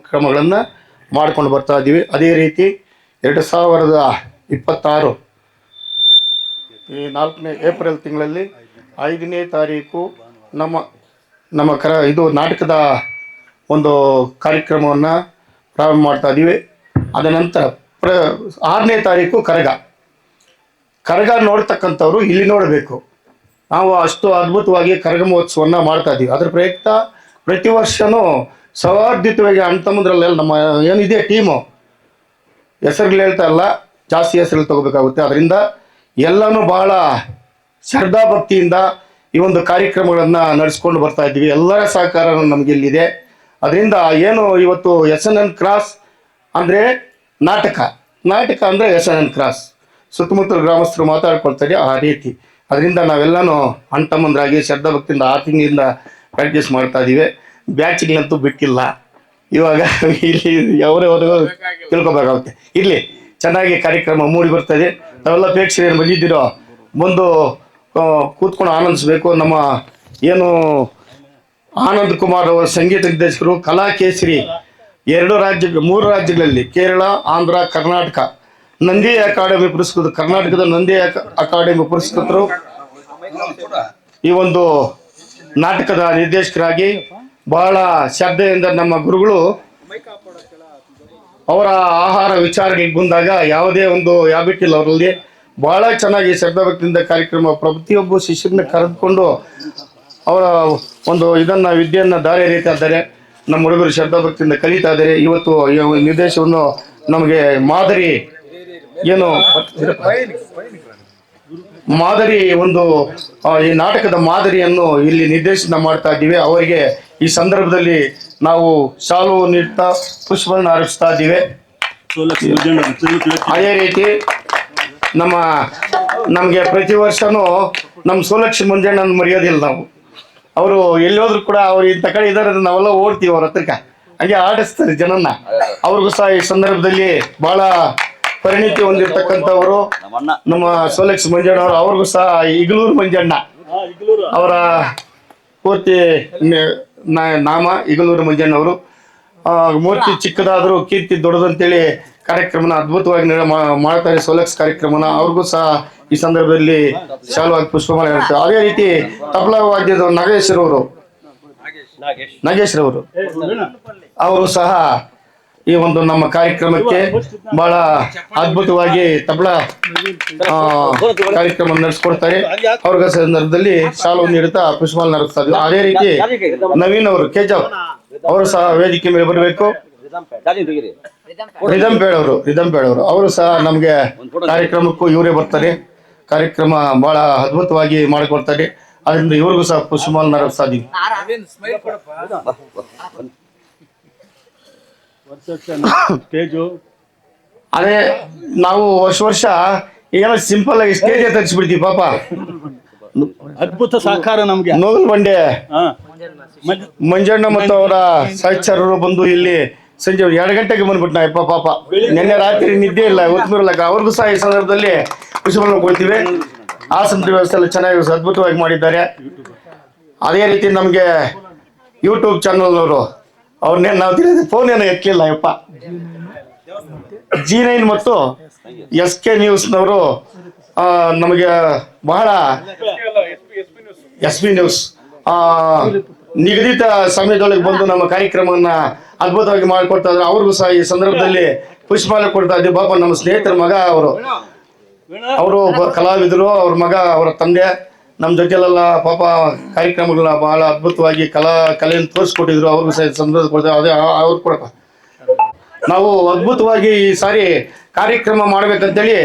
ಕಾರ್ಯಕ್ರಮಗಳನ್ನು ಮಾಡ್ಕೊಂಡು ಬರ್ತಾ ಇದ್ದೀವಿ. ಅದೇ ರೀತಿ 2026 ಈ 4ನೇ ಏಪ್ರಿಲ್ ತಿಂಗಳಲ್ಲಿ 5ನೇ ತಾರೀಕು ನಮ್ಮ ಇದು ನಾಟಕದ ಒಂದು ಕಾರ್ಯಕ್ರಮವನ್ನು ಪ್ರಾರಂಭ ಮಾಡ್ತಾ ಇದ್ದೀವಿ. ಅದ ನಂತರ 6ನೇ ತಾರೀಕು ಕರಗ ನೋಡ್ತಕ್ಕಂಥವ್ರು ಇಲ್ಲಿ ನೋಡಬೇಕು. ನಾವು ಅಷ್ಟು ಅದ್ಭುತವಾಗಿ ಕರಗ ಮಹೋತ್ಸವವನ್ನು ಮಾಡ್ತಾ ಇದ್ದೀವಿ. ಅದರ ಪ್ರಯುಕ್ತ ಪ್ರತಿ ವರ್ಷವೂ ಸೌಹಾರ್ದಿತವಾಗಿ ಅಣ್ಣ ತಮ್ಮಂದ್ರಲ್ಲೆಲ್ಲ ನಮ್ಮ ಏನಿದೆ ಟೀಮು ಹೆಸರುಗಳು ಹೇಳ್ತಾ ಇಲ್ಲ, ಜಾಸ್ತಿ ಹೆಸರು ತಗೋಬೇಕಾಗುತ್ತೆ. ಅದರಿಂದ ಎಲ್ಲನೂ ಭಾಳ ಶ್ರದ್ಧಾಭಕ್ತಿಯಿಂದ ಈ ಒಂದು ಕಾರ್ಯಕ್ರಮಗಳನ್ನು ನಡೆಸ್ಕೊಂಡು ಬರ್ತಾ ಇದ್ದೀವಿ. ಎಲ್ಲರ ಸಹಕಾರ ನಮಗೆ ಇಲ್ಲಿದೆ. ಅದರಿಂದ ಏನು ಇವತ್ತು SNN ಕ್ರಾಸ್ ಅಂದರೆ ನಾಟಕ ಅಂದರೆ SNN ಕ್ರಾಸ್ ಸುತ್ತಮುತ್ತಲ ಗ್ರಾಮಸ್ಥರು ಮಾತಾಡ್ಕೊಳ್ತಾರೆ ಆ ರೀತಿ. ಅದರಿಂದ ನಾವೆಲ್ಲನೂ ಅಣ್ಣ ತಮ್ಮಂದ್ರಾಗಿ ಶ್ರದ್ಧಾಭಕ್ತಿಯಿಂದ 6 ತಿಂಗಳಿಂದ ಪ್ರಾಕ್ಟೀಸ್ ಮಾಡ್ತಾ ಇದ್ದೀವಿ. ಬ್ಯಾಚ್ಗಳಂತೂ ಬಿಟ್ಟಿಲ್ಲ. ಇವಾಗ ಇಲ್ಲಿ ಅವರವರೆಗೂ ತಿಳ್ಕೊಬೇಕಾಗುತ್ತೆ. ಇರಲಿ, ಚೆನ್ನಾಗಿ ಕಾರ್ಯಕ್ರಮ ಮೂಡಿ ಬರ್ತದೆ. ನಾವೆಲ್ಲ ಪ್ರೇಕ್ಷಕರು ಬಂದಿದ್ದೀರೋ ಬಂದು ಕೂತ್ಕೊಂಡು ಆನಂದಿಸ್ಬೇಕು. ನಮ್ಮ ಏನು ಆನಂದ್ ಕುಮಾರ್ ಅವರ ಸಂಗೀತ ನಿರ್ದೇಶಕರು ಕಲಾ ಕೇಸರಿ 3 ರಾಜ್ಯಗಳಲ್ಲಿ ಕೇರಳ, ಆಂಧ್ರ, ಕರ್ನಾಟಕ ನಂದಿ ಅಕಾಡೆಮಿ ಪುರಸ್ಕೃತ, ಕರ್ನಾಟಕದ ನಂದಿ ಅಕಾಡೆಮಿ ಪುರಸ್ಕೃತರು ಈ ಒಂದು ನಾಟಕದ ನಿರ್ದೇಶಕರಾಗಿ ಬಹಳ ಶ್ರದ್ಧೆಯಿಂದ ನಮ್ಮ ಗುರುಗಳು ಅವರ ಆಹಾರ ವಿಚಾರಗಳಿಗೆ ಬಂದಾಗ ಯಾವುದೇ ಒಂದು ಹ್ಯಾಬಿಟ್ ಇಲ್ಲ ಅವರಲ್ಲಿ. ಬಹಳ ಚೆನ್ನಾಗಿ ಶ್ರದ್ಧಾಭಕ್ತಿಯಿಂದ ಕಾರ್ಯಕ್ರಮ ಪ್ರತಿಯೊಬ್ಬ ಶಿಷ್ಯರನ್ನ ಕರೆದುಕೊಂಡು ಅವರ ಒಂದು ವಿದ್ಯೆಯನ್ನು ದಾರಿ ಎರೀತಾ ಇದ್ದಾರೆ. ನಮ್ಮ ಹುಡುಗರು ಶ್ರದ್ಧಾಭಕ್ತಿಯಿಂದ ಕಲಿತಾ ಇದ್ದಾರೆ. ಇವತ್ತು ಈ ನಿರ್ದೇಶವನ್ನು ನಮಗೆ ಮಾದರಿ ಒಂದು ಈ ನಾಟಕದ ಮಾದರಿಯನ್ನು ಇಲ್ಲಿ ನಿರ್ದೇಶನ ಮಾಡ್ತಾ ಇದ್ದೀವಿ. ಅವರಿಗೆ ಈ ಸಂದರ್ಭದಲ್ಲಿ ನಾವು ಶಾಲು ನೀಡ್ತಾ ಪುಷ್ಪವನ್ನು ಅರ್ಪಿಸ್ತಾ ಇದ್ದೀವಿ. ಅದೇ ರೀತಿ ನಮಗೆ ಪ್ರತಿ ವರ್ಷನೂ ನಮ್ಮ ಸೋಲಕ್ಷಿ ಮಂಜಣ್ಣನ ಮರೆಯೋದಿಲ್ಲ ನಾವು. ಅವರು ಎಲ್ಲಿ ಹೋದ್ರು ಕೂಡ ಅವ್ರು ಇಂಥ ಕಡೆ ಇದ್ದಾರೆ, ನಾವೆಲ್ಲ ಓಡ್ತೀವಿ ಅವ್ರ ಹತ್ರಕ್ಕೆ, ಹಾಗೆ ಆಡಿಸ್ತಾರೆ ಜನನ್ನ. ಅವ್ರಿಗೂ ಸಹ ಈ ಸಂದರ್ಭದಲ್ಲಿ ಬಹಳ ಪರಿಣಿತಿ ಹೊಂದಿರತಕ್ಕಂಥವರು ನಮ್ಮ ಸೋಲಕ್ಷಿ ಮಂಜಣ್ಣ ಅವರು. ಅವ್ರಿಗೂ ಸಹ ಇಗಲೂರು ಮಂಜಣ್ಣ ಅವರ ಪೂರ್ತಿ ನಾಮ ಇಗಲೂರು ಮಂಜಣ್ಣವರು. ಮೂರ್ತಿ ಚಿಕ್ಕದಾದರೂ ಕೀರ್ತಿ ದೊಡ್ಡದಂತೇಳಿ ಕಾರ್ಯಕ್ರಮನ ಅದ್ಭುತವಾಗಿ ಮಾಡ್ತಾರೆ ಸೋಲಕ್ಸ್ ಕಾರ್ಯಕ್ರಮನ. ಅವ್ರಿಗೂ ಸಹ ಈ ಸಂದರ್ಭದಲ್ಲಿ ಶಾಲವಾಗಿ ಪುಷ್ಪಮಾಲೆ ಇರುತ್ತೆ. ಅದೇ ರೀತಿ ತಬಲಾ ವಾದ್ಯದ ನಾಗೇಶ್ರವರು ಅವರು ಸಹ ಈ ಒಂದು ನಮ್ಮ ಕಾರ್ಯಕ್ರಮಕ್ಕೆ ಬಹಳ ಅದ್ಭುತವಾಗಿ ತಬಲಾ ಕಾರ್ಯಕ್ರಮ ನಡೆಸ್ಕೊಡ್ತಾರೆ. ಅವ್ರಿಗ ಸಂದರ್ಭದಲ್ಲಿ ಶಾಲು ನೀಡುತ್ತಾ ಪುಷ್ಪಮಾಲೆ ನಡೆಸ್ತಾ ಇದ್ವಿ. ಅದೇ ರೀತಿ ನವೀನ್ ಅವರು ಕೇಜವ್ ಅವರು ಸಹ ವೇದಿಕೆ ಮೇಲೆ ಬರಬೇಕು. ರಿದಂಪೇಡ್ ಅವರು ಅವರು ಸಹ ನಮಗೆ ಕಾರ್ಯಕ್ರಮಕ್ಕೂ ಇವರೇ ಬರ್ತಾರೆ. ಕಾರ್ಯಕ್ರಮ ಬಹಳ ಅದ್ಭುತವಾಗಿ ಮಾಡಿಕೊಡ್ತಾರೆ. ಅದರಿಂದ ಇವ್ರಿಗೂ ಸಹ ಪುಷ್ಪಮಾಲೆ ನಡೆಸ್ತಾ ಇದೀವಿ. ಅದೇ ನಾವು ವರ್ಷ ಏನೋ ಸಿಂಪಲ್ ಆಗಿ ಸ್ಟೇಜ್ ತರಿಸ್ಬಿಡ್ತೀವಿ. ಪಾಪ ಅದ್ಭುತ ಸಹಕಾರ ನಮ್ಗೆ. ನೋಗಲ್ ಬಂಡೆ ಮಂಜಣ್ಣ ಮತ್ತು ಅವರ ಸಹಚರರು ಬಂದು ಇಲ್ಲಿ ಸಂಜೆ 2 ಗಂಟೆಗೆ ಬಂದ್ಬಿಟ್ಟ ಪಾಪ. ನಿನ್ನೆ ರಾತ್ರಿ ನಿದ್ದೆ ಇಲ್ಲ, ಹೊತ್ತಿರಲ್ಲ. ಅವ್ರಿಗೂ ಸಹ ಈ ಸಂದರ್ಭದಲ್ಲಿ ಪುಷ್ಪಮಾಲೆ ಕೊಡ್ತೀವಿ. ಆಸನ ವ್ಯವಸ್ಥೆ ಎಲ್ಲ ಚೆನ್ನಾಗಿ ಅದ್ಭುತವಾಗಿ ಮಾಡಿದ್ದಾರೆ. ಅದೇ ರೀತಿ ನಮಗೆ ಯೂಟ್ಯೂಬ್ ಚಾನಲ್ನವರು ಅವ್ರನ್ನೇನು ನಾವು ತಿಳಿದ ಫೋನ್ ಏನೋ ಎತ್ತಲಿಲ್ಲ ಯಪ್ಪ. G9 ಮತ್ತು SK ನ್ಯೂಸ್ನವರು ನಮಗೆ ಬಹಳ SP ನ್ಯೂಸ್ ನಿಗದಿತ ಸಮಯದೊಳಗೆ ಬಂದು ನಮ್ಮ ಕಾರ್ಯಕ್ರಮವನ್ನು ಅದ್ಭುತವಾಗಿ ಮಾಡಿಕೊಡ್ತಾ ಇದ್ದಾರೆ. ಅವ್ರಿಗೂ ಸಹ ಈ ಸಂದರ್ಭದಲ್ಲಿ ಪುಷ್ಪಮಾಲೆ ಕೊಡ್ತಾ ಇದ್ದೀವಿ. ಪಾಪ ನಮ್ಮ ಸ್ನೇಹಿತರ ಮಗ ಅವರು ಕಲಾವಿದರು, ಅವ್ರ ಮಗ, ಅವರ ತಂದೆ ನಮ್ಮ ಜೊತೆಲೆಲ್ಲ ಪಾಪ ಕಾರ್ಯಕ್ರಮಗಳನ್ನ ಬಹಳ ಅದ್ಭುತವಾಗಿ ಕಲೆಯನ್ನು ತೋರಿಸ್ಕೊಟ್ಟಿದ್ರು. ಅವ್ರಿಗೂ ಸಹ ಸಂದರ್ಭ ಕೊಡ್ತಾರೆ. ಅದೇ ಅವ್ರು ಕೂಡ ನಾವು ಅದ್ಭುತವಾಗಿ ಈ ಸಾರಿ ಕಾರ್ಯಕ್ರಮ ಮಾಡ್ಬೇಕಂತೇಳಿ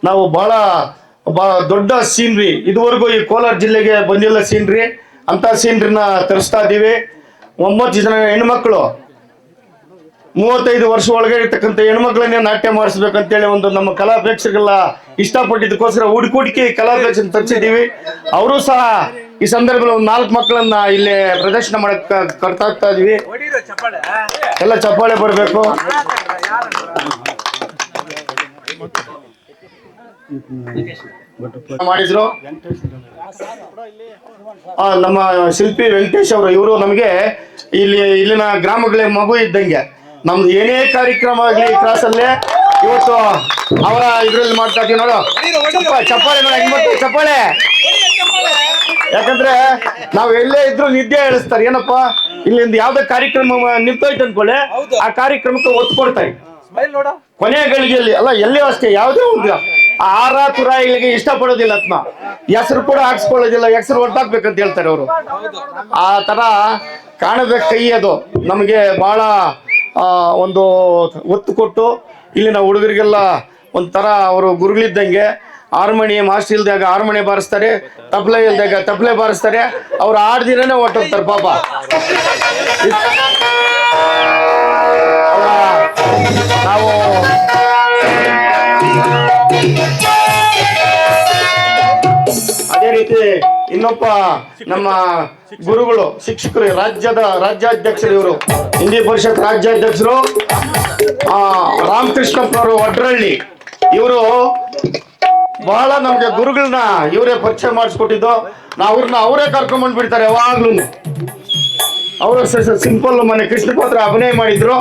ನಾವು ಬಹಳ ದೊಡ್ಡ ಸೀನ್ರಿ, ಇದುವರೆಗೂ ಈ ಕೋಲಾರ ಜಿಲ್ಲೆಗೆ ಬಂದಿಲ್ಲ ಸೀನ್ರಿ, ಅಂತ ಸೀನ್ರಿನ ತರಿಸ್ತಾ ಇದ್ದೀವಿ. 9 ಜನ ಹೆಣ್ಮಕ್ಳು, 35 ವರ್ಷ ಒಳಗೆ ಇರ್ತಕ್ಕಂಥ ಹೆಣ್ಮಕ್ಳನ್ನೇ ನಾಟ್ಯ ಮಾಡಿಸ್ಬೇಕಂತೇಳಿ ಒಂದು ನಮ್ಮ ಕಲಾ ಪ್ರೇಕ್ಷಕರೆಲ್ಲ ಇಷ್ಟಪಟ್ಟಿದ್ದಕ್ಕೋಸ್ಕರ ಹುಡುಕಿ ಕಲಾ ಪ್ರೇಕ್ಷಕ ತರಿಸಿದ್ದೀವಿ. ಅವರು ಸಹ ಈ ಸಂದರ್ಭದಲ್ಲಿ ಒಂದು 4 ಮಕ್ಕಳನ್ನ ಇಲ್ಲಿ ಪ್ರದರ್ಶನ ಮಾಡಕ್ ಕರ್ತಾ ಇದೀವಿ. ಎಲ್ಲ ಚಪ್ಪಾಳೆ ಬರಬೇಕು. ಮಾಡಿದ್ರು ನಮ್ಮ ಶಿಲ್ಪಿ ವೆಂಕಟೇಶ್ ಅವರು. ಇವರು ನಮಗೆ ಇಲ್ಲಿನ ಗ್ರಾಮಗಳೇ ಮಗು ಇದ್ದಂಗೆ. ನಮ್ದು ಏನೇ ಕಾರ್ಯಕ್ರಮ ಆಗಲಿ ಕ್ಲಾಸಲ್ಲೇ ಇವತ್ತು ಅವರ ಇದ್ರಲ್ಲಿ ಮಾಡ್ತಾ ಇದೀವಿ ನೋಡು. ಚಪ್ಪಾಳೆ ನೋಡಿ, ಹೆಂಗ್ ಮಾಡ್ತಾರೆ ಚಪ್ಪಾಳೆ. ಯಾಕಂದ್ರೆ ನಾವು ಎಲ್ಲೇ ಇದ್ರು ನಿದ್ದೆ ಹೇಳಿಸ್ತಾರೆ. ಏನಪ್ಪಾ ಇಲ್ಲಿಂದ ಯಾವ್ದೇ ಕಾರ್ಯಕ್ರಮ ನಿಂತೋಯ್ತು ಅನ್ಕೊಳ್ಳಿ, ಆ ಕಾರ್ಯಕ್ರಮಕ್ಕೆ ಒತ್ತು ಕೊಡ್ತಾರೆ. ಕೊನೆಯ ಗಳಿಗೆಯಲ್ಲಿ ಅಲ್ಲ, ಎಲ್ಲಿಯೂ ಅಷ್ಟೇ, ಯಾವುದೇ ಒಂದು ಆರ ತುರಾಯಿಗಳಿಗೆ ಇಷ್ಟಪಡೋದಿಲ್ಲ ಅತ್ಮ, ಹೆಸರು ಕೂಡ ಹಾಕ್ಸ್ಕೊಳ್ಳೋದಿಲ್ಲ, ಹೆಸರು ಹೊರಟಾಕ್ಬೇಕಂತ ಹೇಳ್ತಾರೆ ಅವರು. ಆ ತರ ಕಾಣಬೇಕು ಕೈ. ಅದು ನಮಗೆ ಬಹಳ ಒಂದು ಒತ್ತು ಕೊಟ್ಟು ಇಲ್ಲಿನ ಹುಡುಗರಿಗೆಲ್ಲ ಒಂಥರ ಅವರು ಗುರುಗಳಿದ್ದಂಗೆ. ಹಾರ್ಮೋನಿ ಮಾಸ್ಟರ್ ಇಲ್ದಾಗ ಹಾರ್ಮೋನಿ ಬಾರಿಸ್ತಾರೆ, ತಪ್ಲೆ ಇಲ್ದಾಗ ತಪ್ಲೆ ಬಾರಿಸ್ತಾರೆ. ಅವ್ರು ಆಡ್ದಿರನೇ ಹೊಟ್ಟೋಗ್ತಾರೆ ಪಾಪ. ನಾವು ಅದೇ ರೀತಿ ಇನ್ನೊಬ್ಬ ನಮ್ಮ ಗುರುಗಳು ಶಿಕ್ಷಕರು, ರಾಜ್ಯಾಧ್ಯಕ್ಷರು, ಇವರು ಹಿಂದಿ ಪರಿಷತ್ ರಾಜ್ಯಾಧ್ಯಕ್ಷರು ರಾಮಕೃಷ್ಣಪ್ಪನವರು ವಡ್ರಳ್ಳಿ. ಇವರು ಬಹಳ ನಮ್ಗೆ ಗುರುಗಳನ್ನ ಇವರೇ ಪರಿಚಯ ಮಾಡಿಸ್ಕೊಟ್ಟಿದ್ದು. ಅವ್ರನ್ನ ಅವರೇ ಕರ್ಕೊಂಡ್ಬಂದು ಬಿಡ್ತಾರೆ ಯಾವಾಗ್ಲೂ. ಅವರು ಸಿಂಪಲ್ ಮನೆ ಕೃಷ್ಣ ಪಾತ್ರ ಅಭಿನಯ ಮಾಡಿದ್ರು,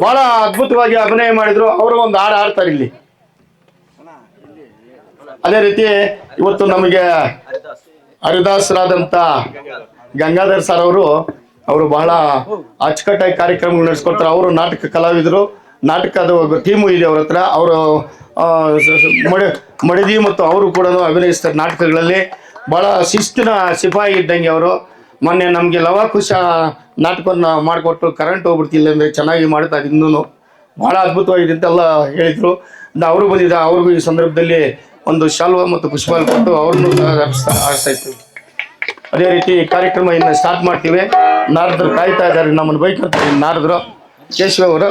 ಬಹಳ ಅದ್ಭುತವಾಗಿ ಅಭಿನಯ ಮಾಡಿದ್ರು. ಅವರು ಒಂದು ಹಾಡು ಹಾಡ್ತಾರೆ ಇಲ್ಲಿ. ಅದೇ ರೀತಿ ಇವತ್ತು ನಮಗೆ ಹರಿದಾಸರಾದಂತ ಗಂಗಾಧರ್ ಸರ್ ಅವರು ಬಹಳ ಅಚ್ಚುಕಟ್ಟಾಗಿ ಕಾರ್ಯಕ್ರಮಗಳು ನಡೆಸ್ಕೊಡ್ತಾರೆ. ಅವರು ನಾಟಕ ಕಲಾವಿದರು, ನಾಟಕದ ಟೀಮು ಇದೆ ಅವ್ರ ಹತ್ರ. ಅವರು ಮಡದಿ ಮತ್ತು ಅವರು ಕೂಡ ಅಭಿನಯಿಸ್ತಾರೆ ನಾಟಕಗಳಲ್ಲಿ. ಬಹಳ ಶಿಸ್ತಿನ ಸಿಪಾಯಿ ಇದ್ದಂಗೆ ಅವರು. ಮೊನ್ನೆ ನಮಗೆ ಲವಾಕುಶ ನಾಟಕವನ್ನು ಮಾಡಿಕೊಟ್ಟು ಕರೆಂಟ್ ಹೋಗ್ಬಿಡ್ತಿಲ್ಲ ಅಂದರೆ ಚೆನ್ನಾಗಿ ಮಾಡ್ತಾರೆ. ಇನ್ನೂ ಬಹಳ ಅದ್ಭುತವಾಗಿದೆ ಅಂತೆಲ್ಲ ಹೇಳಿದರು. ಅವರು ಬಂದಿದ್ದ, ಅವ್ರಿಗೂ ಈ ಸಂದರ್ಭದಲ್ಲಿ ಒಂದು ಶಾಲ್ವ ಮತ್ತು ಪುಷ್ಪಾಲ್ ಕೊಟ್ಟು ಅವ್ರನ್ನೂ ಆರಿಸ್ತಾ ಇತ್ತು. ಅದೇ ರೀತಿ ಕಾರ್ಯಕ್ರಮ ಇನ್ನು ಸ್ಟಾರ್ಟ್ ಮಾಡ್ತೀವಿ. ನಾರದರು ಕಾಯ್ತಾ ಇದ್ದಾರೆ, ನಮ್ಮನ್ನು ಬೈಕಂತ ನಾರದರು ಕೇಶವ ಅವರು.